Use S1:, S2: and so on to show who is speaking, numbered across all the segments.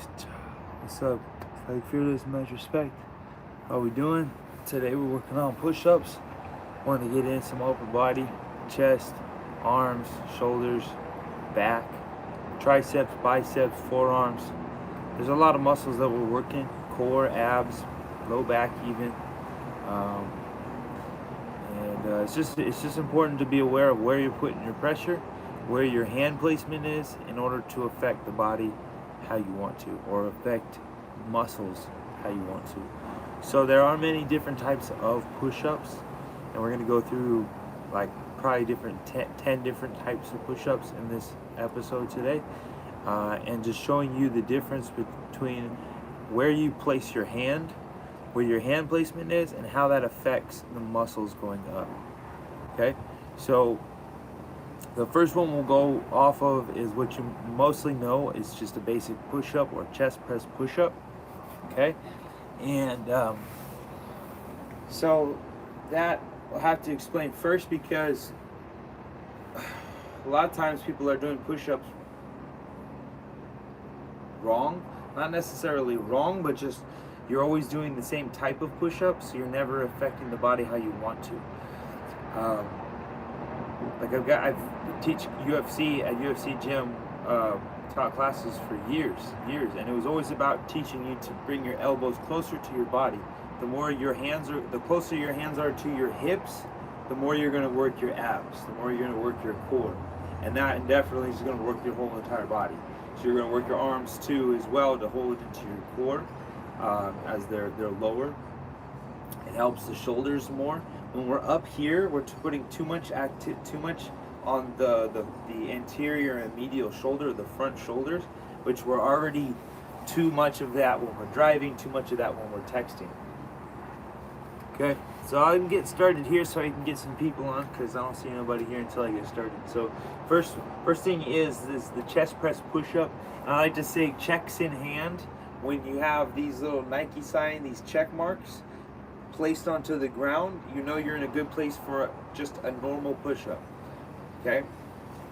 S1: What's up? Like fearless, much respect. How we doing? Today we're working on push-ups. Want to get in some upper body, chest, arms, shoulders, back, triceps, biceps, forearms. There's a lot of muscles that we're working. Core, abs, low back even. It's just important to be aware of where you're putting your pressure, where your hand placement is, in order to affect the body how you want to, or affect muscles how you want to. So there are many different types of push-ups, and we're going to go through like probably 10 different types of push-ups in this episode today, and just showing you the difference between where you place your hand, where your hand placement is, and how that affects the muscles going up. Okay, so the first one we'll go off of is what you mostly know is just a basic push-up or chest press push-up. Okay, and so that I'll have to explain first, because a lot of times people are doing push-ups wrong. Not necessarily wrong, but just you're always doing the same type of push-ups, so you're never affecting the body how you want to. I've teach UFC at UFC gym, taught classes for years, and it was always about teaching you to bring your elbows closer to your body. The closer your hands are to your hips, the more you're going to work your abs, the more you're going to work your core, and that definitely is going to work your whole entire body. So you're going to work your arms too as well to hold it into your core, as they're lower. It helps the shoulders more. When we're up here, we're putting too much on the anterior and medial shoulder, the front shoulders, which we're already too much of that when we're driving, too much of that when we're texting. Okay, so I can get started here so I can get some people on, because I don't see nobody here until I get started. So first thing is the chest press push-up. And I like to say checks in hand. When you have these little Nike sign, these check marks placed onto the ground, you know you're in a good place for just a normal push-up. Okay,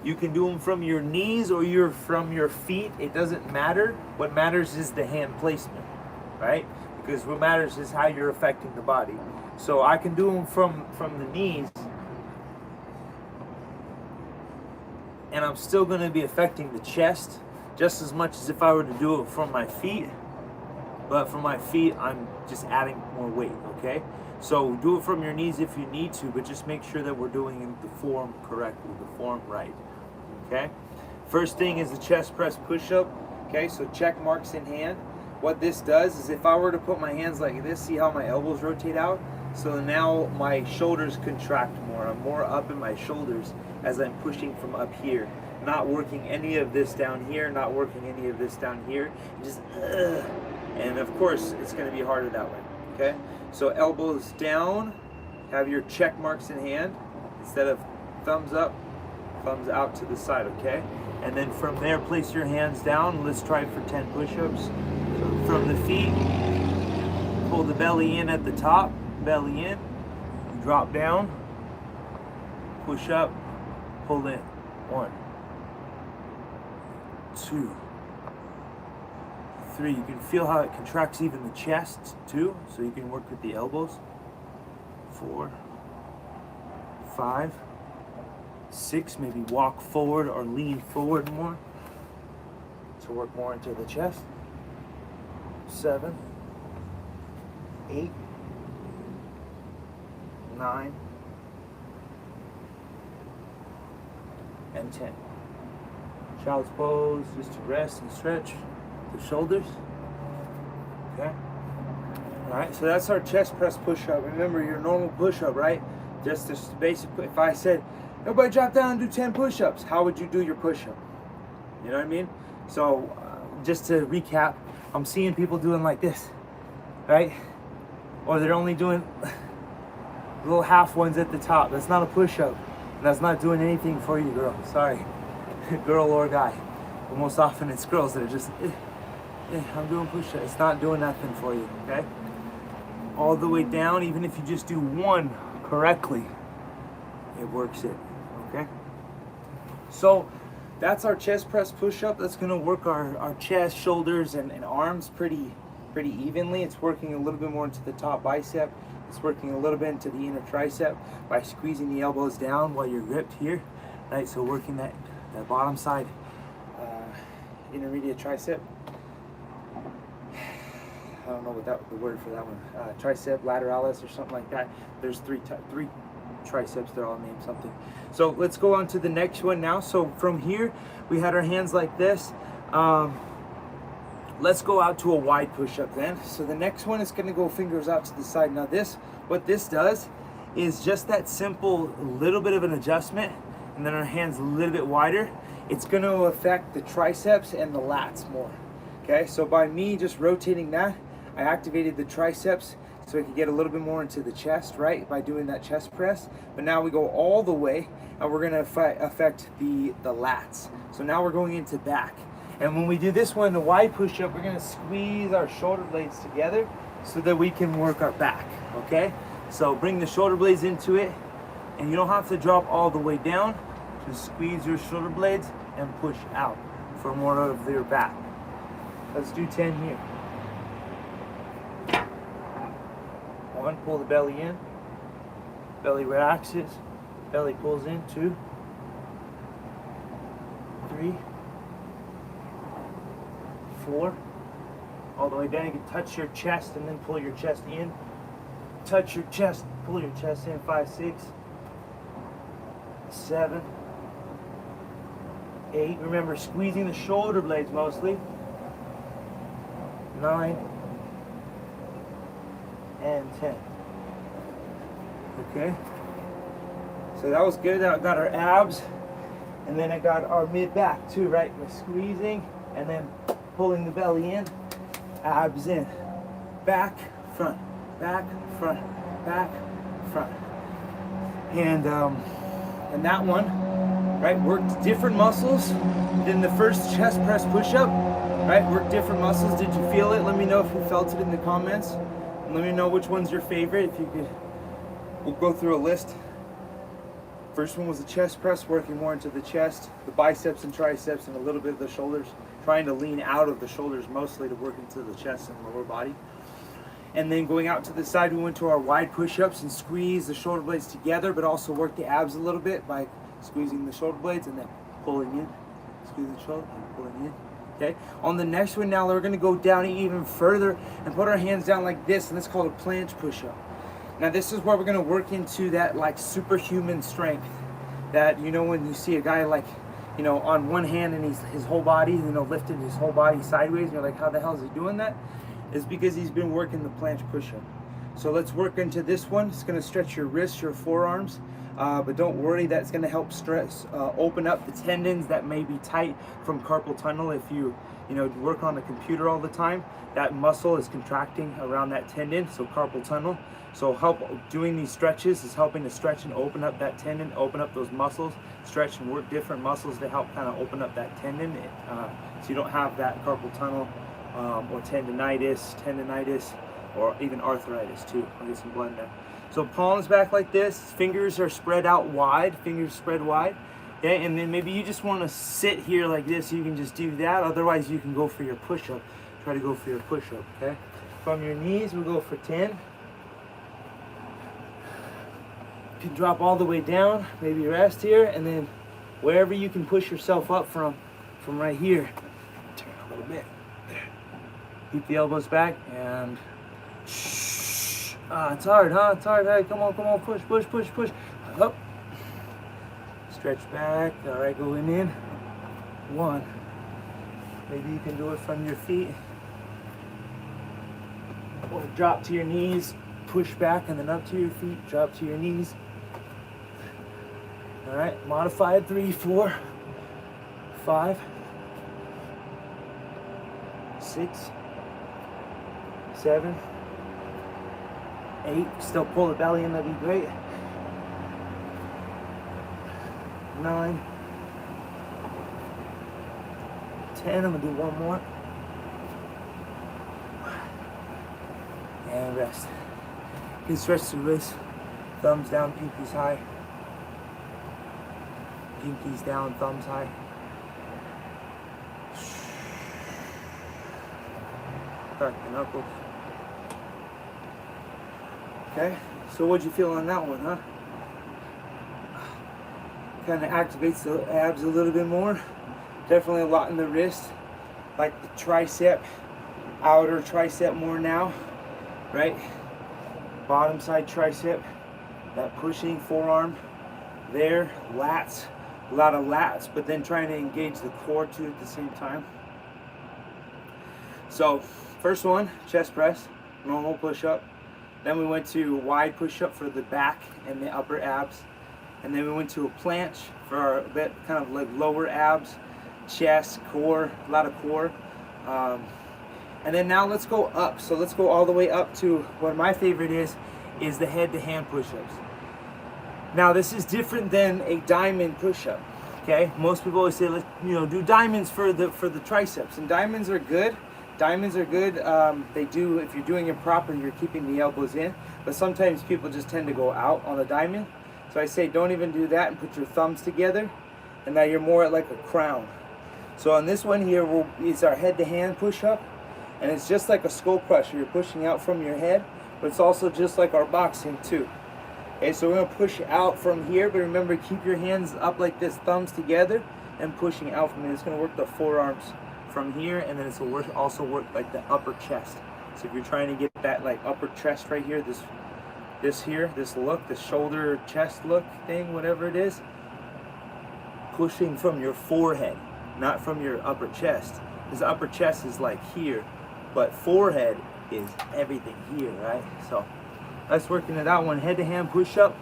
S1: you can do them from your knees or from your feet. It doesn't matter. What matters is the hand placement, right? Because what matters is how you're affecting the body. So I can do them from the knees, and I'm still going to be affecting the chest just as much as if I were to do it from my feet. But from my feet, I'm just adding more weight, okay? So do it from your knees if you need to, but just make sure that we're doing the form correctly, the form right, okay? First thing is the chest press push-up, okay? So check marks in hand. What this does is if I were to put my hands like this, see how my elbows rotate out? So now my shoulders contract more. I'm more up in my shoulders as I'm pushing from up here. Not working any of this down here, not working any of this down here. Just, and of course, it's going to be harder that way, okay? So elbows down, have your check marks in hand. Instead of thumbs up, thumbs out to the side, okay? And then from there, place your hands down. Let's try for 10 push-ups. So from the feet, pull the belly in at the top, belly in, drop down, push up, pull in. 1, 2, 3. You can feel how it contracts even the chest too, so you can work with the elbows. 4, 5, 6. Maybe walk forward or lean forward more to work more into the chest. 7, 8, 9, and 10. Child's pose, just to rest and stretch the shoulders. Okay. All right. So that's our chest press push-up. Remember your normal push-up, right? Just this basic. If I said, everybody drop down and do 10 push-ups, how would you do your push-up? You know what I mean? So just to recap, I'm seeing people doing like this, right? Or they're only doing little half ones at the top. That's not a push-up. That's not doing anything for you, girl. Sorry. Girl or guy. But most often it's girls that are just, I'm doing push-ups. It's not doing nothing for you, okay? All the way down, even if you just do one correctly, it works it, okay? So that's our chest press push-up. That's gonna work our chest, shoulders, and arms pretty evenly. It's working a little bit more into the top bicep. It's working a little bit into the inner tricep by squeezing the elbows down while you're gripped here, right? So working that bottom side intermediate tricep. I don't know what the word for that one. Tricep lateralis or something like that. There's three triceps. They're all named something. So let's go on to the next one now. So from here, we had our hands like this. Let's go out to a wide push-up then. So the next one is going to go fingers out to the side. Now what this does is just that simple little bit of an adjustment, and then our hands a little bit wider. It's going to affect the triceps and the lats more. Okay, so by me just rotating that, I activated the triceps so I could get a little bit more into the chest, right, by doing that chest press. But now we go all the way, and we're going to affect the lats. So now we're going into back. And when we do this one, the wide push-up, we're going to squeeze our shoulder blades together so that we can work our back, okay? So bring the shoulder blades into it, and you don't have to drop all the way down. Just squeeze your shoulder blades and push out for more of your back. Let's do 10 here. 1, pull the belly in. Belly relaxes. Belly pulls in. 2, 3, 4. All the way down. You can touch your chest and then pull your chest in. Touch your chest, pull your chest in. 5, 6, 7, 8. Remember, squeezing the shoulder blades mostly. 9 and 10. Okay, so that was good. I got our abs, and then I got our mid back too, right? We're squeezing and then pulling the belly in, abs in, back, front, back, front, back, front. And that one, right, worked different muscles than the first chest press push-up. Right, work different muscles. Did you feel it? Let me know if you felt it in the comments. And let me know which one's your favorite. If you could, we'll go through a list. First one was the chest press, working more into the chest, the biceps and triceps, and a little bit of the shoulders. Trying to lean out of the shoulders mostly to work into the chest and lower body. And then going out to the side, we went to our wide push-ups and squeeze the shoulder blades together, but also work the abs a little bit by squeezing the shoulder blades and then pulling in. Squeezing the shoulder and pulling in. Okay, on the next one now, we're going to go down even further and put our hands down like this, and it's called a planche push-up. Now this is where we're going to work into that like superhuman strength that, you know, when you see a guy like, you know, on one hand and his whole body, you know, lifted his whole body sideways, and you're like, how the hell is he doing that? It's because he's been working the planche push-up. So let's work into this one. It's going to stretch your wrists, your forearms. But don't worry, that's going to help open up the tendons that may be tight from carpal tunnel. If you work on the computer all the time, that muscle is contracting around that tendon, so carpal tunnel. So doing these stretches is helping to stretch and open up that tendon, open up those muscles, stretch and work different muscles to help kind of open up that tendon, so you don't have that carpal tunnel or tendinitis, or even arthritis too. I'll get some blood in there. So palms back like this, fingers are spread out wide, fingers spread wide. Okay, and then maybe you just want to sit here like this, you can just do that. Otherwise you can go for your push-up. Try to go for your push-up, okay? From your knees, we'll go for 10. You can drop all the way down, maybe rest here, and then wherever you can push yourself up from right here. Turn a little bit. There. Keep the elbows back and it's hard, huh? It's hard. Hey, come on, push. Up. Stretch back. All right, going in. 1. Maybe you can do it from your feet. Or drop to your knees, push back, and then up to your feet, drop to your knees. All right, modified 3, 4, 5, 6, 7, 8. Still pull the belly in, that'd be great. 9, 10. I'm gonna do one more. And rest. You can stretch the wrist, thumbs down, pinkies high. Pinkies down, thumbs high. Crack the knuckles. Okay, so what'd you feel on that one, huh? Kind of activates the abs a little bit more. Definitely a lot in the wrist, like the tricep, outer tricep more now, right? Bottom side tricep, that pushing forearm there, lats, a lot of lats, but then trying to engage the core too at the same time. So first one, chest press, normal push-up. Then we went to wide push-up for the back and the upper abs. And then we went to a planche for our bit, kind of like lower abs, chest, core, a lot of core. And then now let's go up. So let's go all the way up to what my favorite is the head-to-hand push-ups. Now this is different than a diamond push-up. Okay, most people always say, let's do diamonds for the triceps, and diamonds are good. Diamonds are good. They do, if you're doing it proper, you're keeping the elbows in. But sometimes people just tend to go out on a diamond. So I say don't even do that and put your thumbs together, and now you're more at like a crown. So on this one here, it's our head-to-hand push-up, and it's just like a skull crusher. You're pushing out from your head, but it's also just like our boxing too. Okay, so we're gonna push out from here, but remember, keep your hands up like this, thumbs together, and pushing out from here. It's gonna work the forearms from here, and then it's also work like the upper chest. So if you're trying to get that like upper chest right here, this look, the shoulder chest look thing, whatever it is, pushing from your forehead, not from your upper chest. Because upper chest is like here, but forehead is everything here, right? So that's working at that one. Head-to-hand push-up.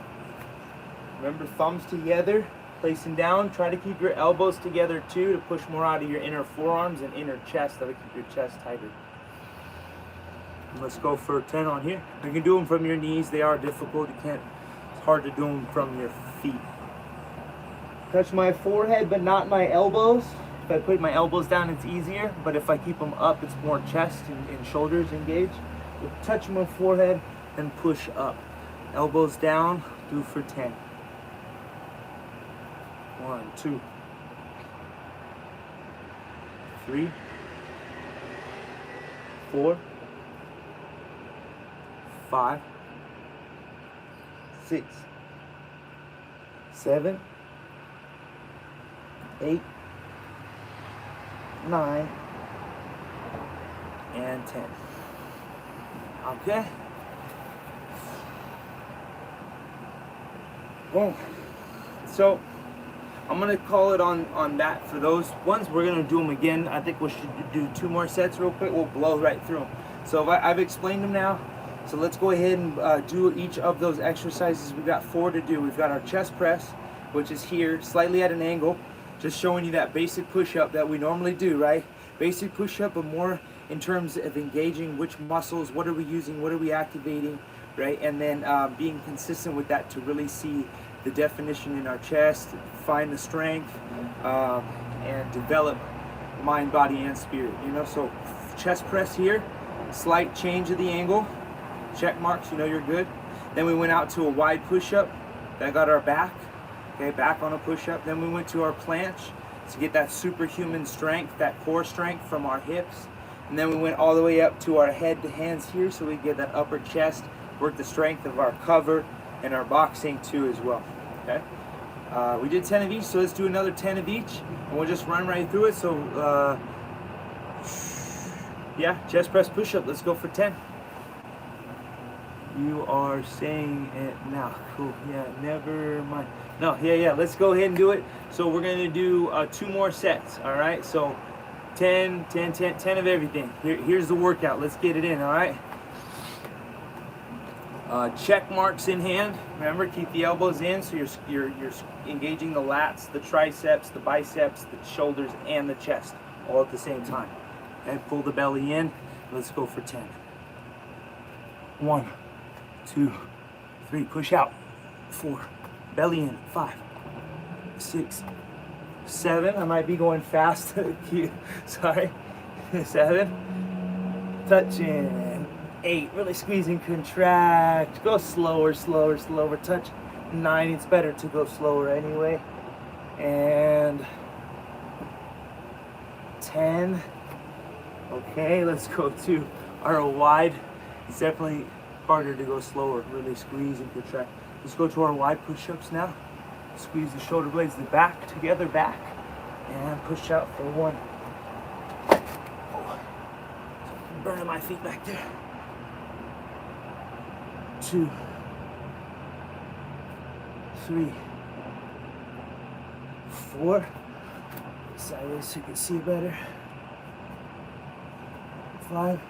S1: Remember, thumbs together, placing down. Try to keep your elbows together too to push more out of your inner forearms and inner chest. That'll keep your chest tighter. Let's go for 10 on here. You can do them from your knees. They are difficult. It's hard to do them from your feet. Touch my forehead, but not my elbows. If I put my elbows down, it's easier. But if I keep them up, it's more chest and shoulders engaged. So touch my forehead and push up. Elbows down, do for 10. 1, 2, 3, 4, 5, 6, 7, 8, 9, and 10. Okay. Boom. So I'm gonna call it on that for those ones. We're gonna do them again. I think we should do 2 more sets real quick. We'll blow right through them. So I've explained them now. So let's go ahead and do each of those exercises. We've got 4 to do. We've got our chest press, which is here, slightly at an angle, just showing you that basic push-up that we normally do, right? Basic push-up, but more in terms of engaging which muscles, what are we using, what are we activating, right? And then being consistent with that to really see the definition in our chest, find the strength, and develop mind, body, and spirit, So chest press here, slight change of the angle, check marks, you're good. Then we went out to a wide push-up. That got our back, okay, back on a push-up. Then we went to our planche to get that superhuman strength, that core strength from our hips. And then we went all the way up to our head to hands here, so we get that upper chest, work the strength of our cover and our boxing too as well, okay? We did 10 of each, so let's do another 10 of each, and we'll just run right through it. So, yeah, chest press push-up, let's go for 10. You are saying it now. Cool. Yeah, never mind. No, yeah, let's go ahead and do it. So we're going to do 2 more sets, all right? So 10 of everything. Here's the workout. Let's get it in, all right? Check marks in hand. Remember, keep the elbows in so you're engaging the lats, the triceps, the biceps, the shoulders, and the chest all at the same time. And pull the belly in. Let's go for 10. 1, 2, 3, push out. 4, belly in. 5, 6, 7. I might be going fast. Sorry. 7. Touching. 8. Really squeeze and contract. Go slower. Touch. 9. It's better to go slower anyway. And 10. Okay, let's go to our wide. It's definitely harder to go slower, really squeeze and contract. Let's go to our wide push-ups now. Squeeze the shoulder blades, the back together, back, and push out for 1. Oh, burning my feet back there. 2, 3, 4. Sideways so you can see better. 5,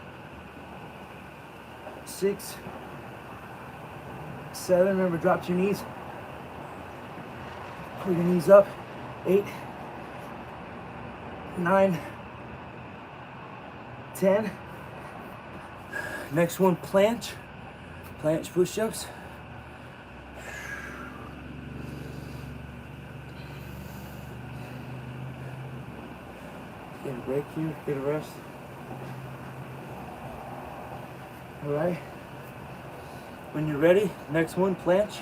S1: 6, 7. Remember, drop your knees. Pull your knees up. 8, 9, 10. Next one, planche. Planche push-ups. Get a break here, get a rest. All right. When you're ready, next one, planche.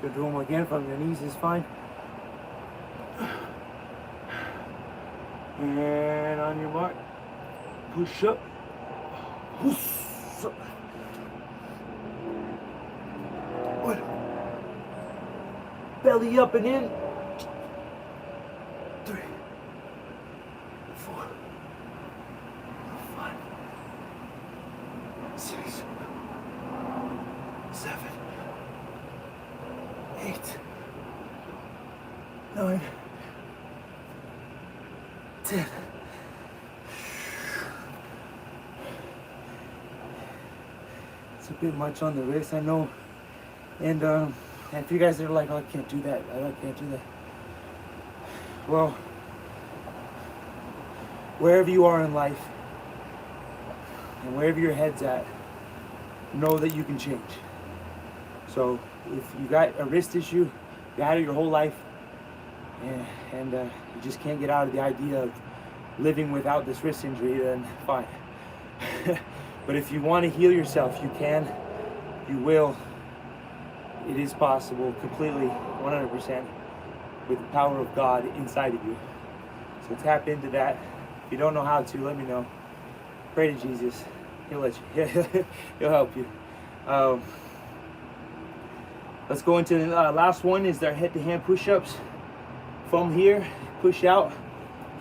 S1: Go do them again from your knees is fine. And on your mark, push up. Push up. 1. Belly up and in. 3, 4, 5, 6, 7, 8, 9, 10. It's a bit much on the wrist, I know. And if you guys are like, oh, I can't do that, I can't do that. Well, wherever you are in life and wherever your head's at, know that you can change. So if you got a wrist issue, you had it your whole life, and you just can't get out of the idea of living without this wrist injury, then fine. But if you want to heal yourself, you can, you will. It is possible, completely, 100%, with the power of God inside of you. So tap into that. If you don't know how to, let me know. Pray to Jesus. He'll let you. He'll help you. Let's go into the last one. Is our head-to-hand push-ups. From here, push out.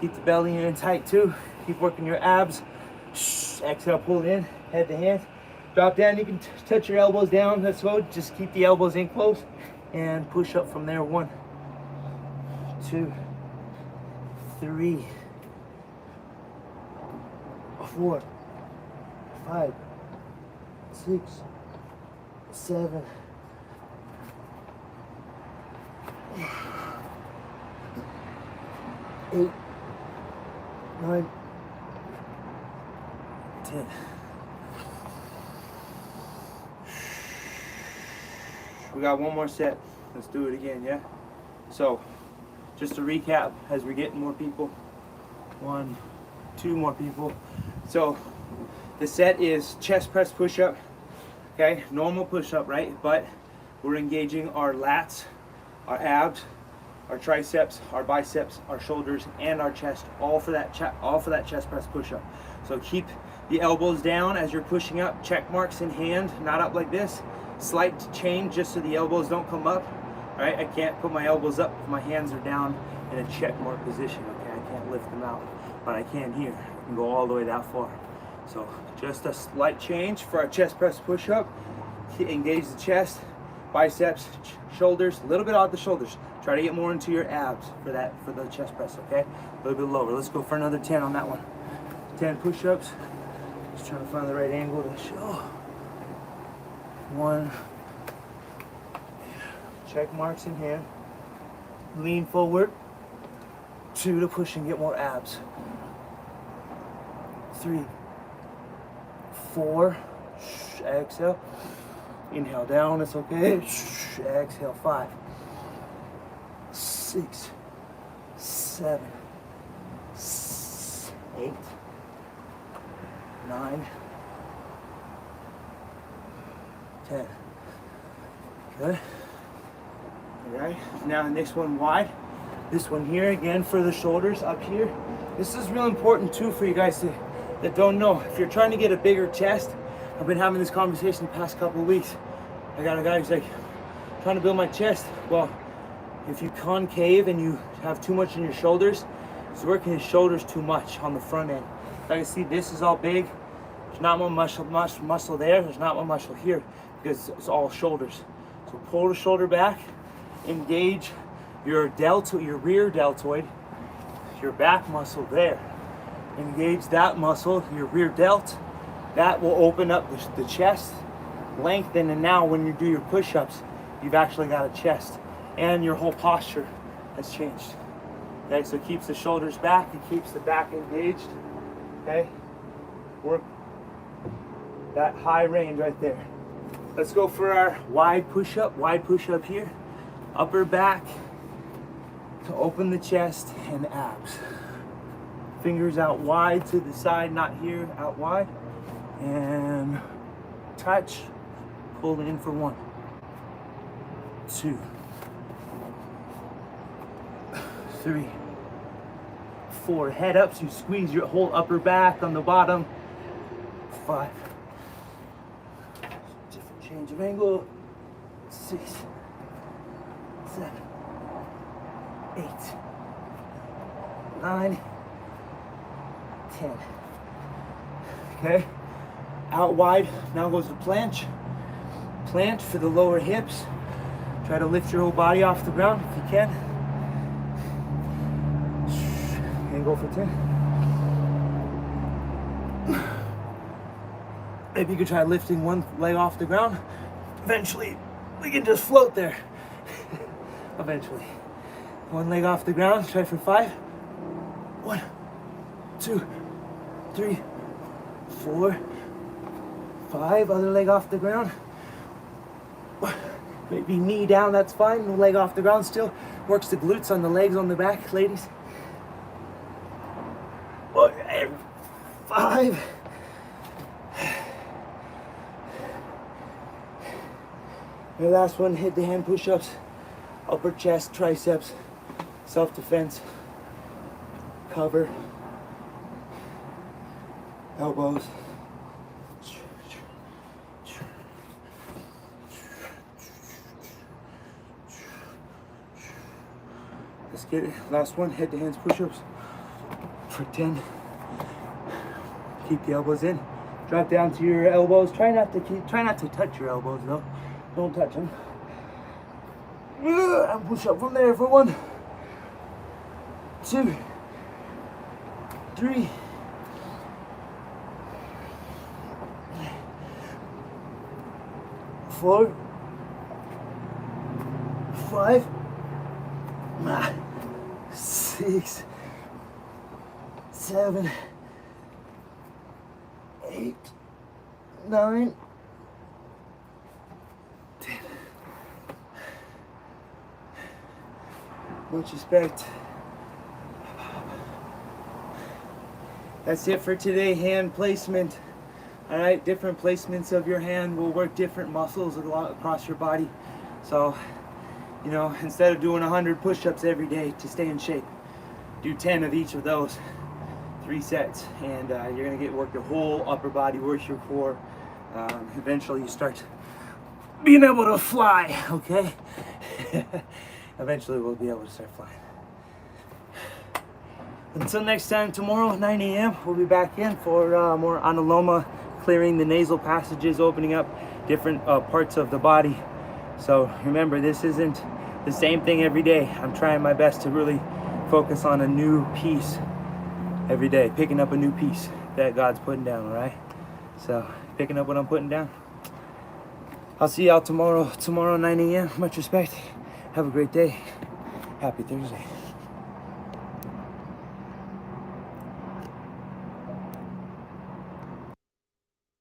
S1: Keep the belly in tight too. Keep working your abs. Exhale, pull it in. Head to hand. Drop down. You can touch your elbows down. Let's go. Just keep the elbows in close and push up from there. 1, 2, 3, 4, 5, 6, 7, 8, 9, 10. We got one more set. Let's do it again, yeah? So, just to recap, as we're getting more people, 1, 2 more people. So, the set is chest press push-up, okay? Normal push-up, right? But we're engaging our lats, our abs, our triceps, our biceps, our shoulders, and our chest, all for that chest press push-up. So keep the elbows down as you're pushing up, check marks in hand, not up like this. Slight change just so the elbows don't come up. All right, I can't put my elbows up if my hands are down in a check mark position. Okay, I can't lift them out, but I can here. I can go all the way that far. So just a slight change for our chest press push-up. Engage the chest, biceps, shoulders, a little bit out the shoulders. Try to get more into your abs for the chest press, okay? A little bit lower. Let's go for another 10 on that one. 10 push-ups. Just trying to find the right angle to show. 1. Check marks in hand. Lean forward. 2 to push and get more abs. 3, 4. Exhale. Inhale down, it's okay. Exhale, 5, 6, 7, 8, 9, 10. Good. All right. Now the next one wide. This one here, again, for the shoulders up here. This is real important too for you guys that don't know. If you're trying to get a bigger chest, I've been having this conversation the past couple of weeks. I got a guy who's like, trying to build my chest. Well, if you concave and you have too much in your shoulders, he's working his shoulders too much on the front end. Like I see this is all big. There's not much muscle there. There's not much muscle here because it's all shoulders. So pull the shoulder back, engage your rear deltoid, your back muscle there. Engage that muscle, your rear delt. That will open up the chest, lengthen, and now when you do your push-ups, you've actually got a chest, and your whole posture has changed. Okay, so it keeps the shoulders back, it keeps the back engaged. Okay, work that high range right there. Let's go for our wide push-up here. Upper back to open the chest and abs. Fingers out wide to the side, not here, out wide. And touch, pull in for 1, 2, 3, 4. Head up, so you squeeze your whole upper back on the bottom. 5. Different change of angle. 6, 7, 8, 9, 10. Okay, out wide. Now goes the planche. Planche for the lower hips. Try to lift your whole body off the ground if you can. And go for 10. Maybe you could try lifting one leg off the ground. Eventually, we can just float there. Eventually. One leg off the ground. Try for 5. 1, 2, 3, 4, 5. Other leg off the ground. Maybe knee down, that's fine. No leg off the ground still. Works the glutes on the legs on the back, ladies. 5. The last one, hit the hand push-ups. Upper chest, triceps, self-defense, cover, elbows. Let's get it. Last one, head to hands push-ups for 10. Keep the elbows in. Drop down to your elbows. Try not to touch your elbows though. Don't touch them. And push up from there for 1, 2, 3, 4, 5, 6, 7, 8, 9, 10. Much respect. That's it for today. Hand placement. All right, different placements of your hand will work different muscles across your body. So, you know, instead of doing 100 push-ups every day to stay in shape, do 10 of each of those, 3 sets, and you're gonna work your whole upper body, work your core. Eventually you start being able to fly, okay? Eventually we'll be able to start flying. Until next time, tomorrow, 9 a.m., we'll be back in for more anuloma, clearing the nasal passages, opening up different parts of the body. So remember, this isn't the same thing every day. I'm trying my best to really focus on a new piece every day, picking up a new piece that God's putting down, all right? So picking up what I'm putting down. I'll see y'all tomorrow, 9 a.m. Much respect. Have a great day. Happy Thursday.